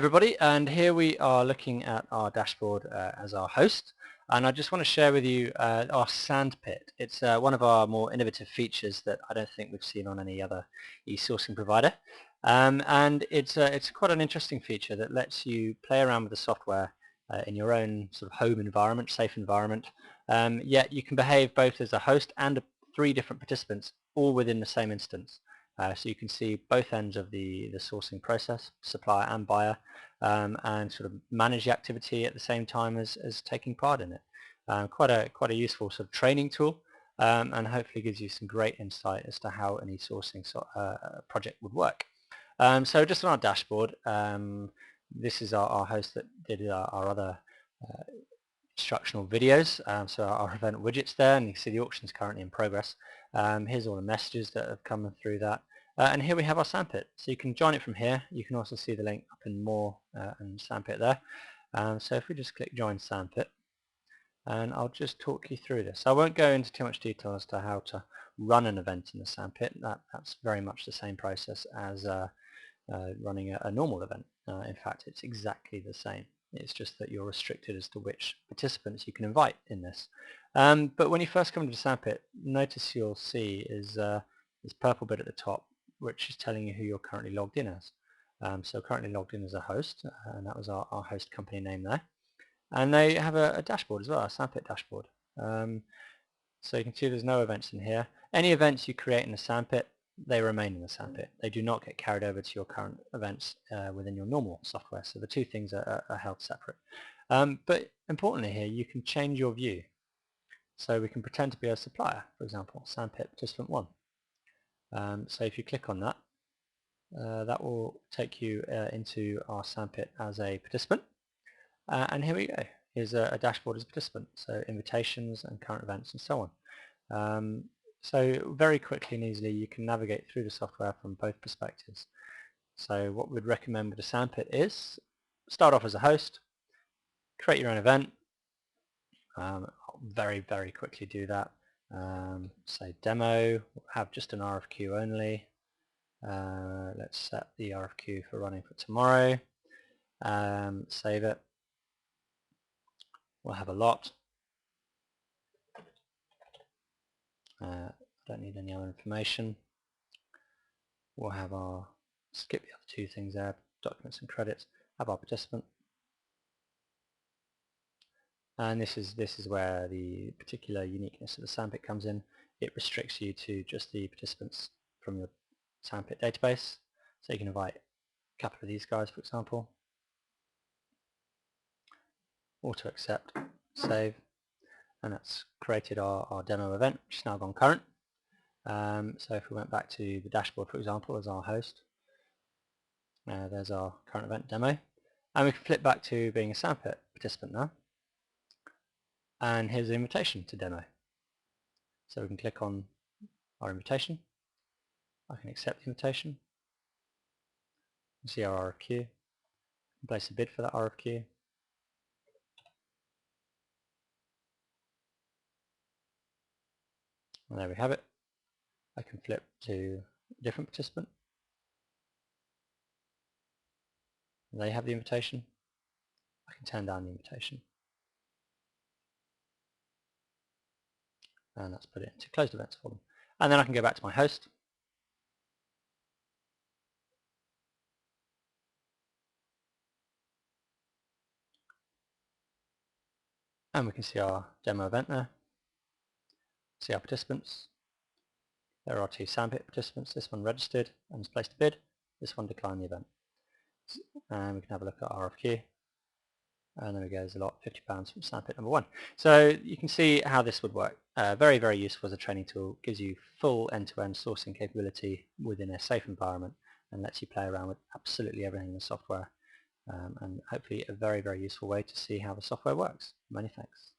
Everybody, and here we are looking at our dashboard as our host, and I just want to share with you our Sandpit. It's one of our more innovative features that I don't think we've seen on any other e-sourcing provider, and it's quite an interesting feature that lets you play around with the software in your own sort of home environment, safe environment, yet you can behave both as a host and three different participants all within the same instance. So you can see both ends of the sourcing process, supplier and buyer, and sort of manage the activity at the same time as taking part in it. Quite a useful sort of training tool, and hopefully gives you some great insight as to how an e-sourcing project would work. So just on our dashboard, this is our host that did our other instructional videos, so our event widgets there, and you can see the auction is currently in progress. Here's all the messages that have come through that. And here we have our Sandpit. So you can join it from here. You can also see the link up in more and Sandpit there. So if we just click join Sandpit, and I'll just talk you through this. I won't go into too much detail as to how to run an event in the Sandpit. That's very much the same process as running a normal event. In fact, it's exactly the same. It's just that you're restricted as to which participants you can invite in this. But when you first come to the Sandpit, notice you'll see is this purple bit at the top, which is telling you who you're currently logged in as. So currently logged in as a host, and that was our host company name there. And they have a dashboard as well, a Sandpit dashboard. So you can see there's no events in here. Any events you create in the Sandpit, they remain in the Sandpit. They do not get carried over to your current events within your normal software. So the two things are held separate. But importantly here, you can change your view. So we can pretend to be a supplier, for example, Sandpit participant 1. So if you click on that, that will take you into our Sandpit as a participant. And here we go. Here's a dashboard as a participant, so invitations and current events and so on. So very quickly and easily you can navigate through the software from both perspectives. So what we'd recommend with the Sandpit is start off as a host, create your own event. I'll very quickly do that. Say demo, have just an RFQ only. Let's set the RFQ for running for tomorrow. Save it. We'll have a lot. Don't need any other information. We'll have our, skip the other two things there, documents and credits, have our participant. And this is where the particular uniqueness of the Sandpit comes in. It restricts you to just the participants from your Sandpit database. So you can invite a couple of these guys, for example. Auto accept, save, and that's created our demo event, which is now gone current. So if we went back to the dashboard, for example, as our host, there's our current event demo, and we can flip back to being a Sandpit participant now. And here's the invitation to demo. So we can click on our invitation. I can accept the invitation. See our RFQ. Place a bid for that RFQ. And there we have it. I can flip to a different participant. They have the invitation. I can turn down the invitation. And let's put it into closed events for them. And then I can go back to my host. And we can see our demo event there. See our participants. There are two Sandpit participants. This one registered and has placed a bid. This one declined the event. And we can have a look at RFQ. And there we go, there's a lot, £50 from Sandpit number 1. So you can see how this would work. Very useful as a training tool, gives you full end-to-end sourcing capability within a safe environment and lets you play around with absolutely everything in the software. And hopefully a very useful way to see how the software works. Many thanks.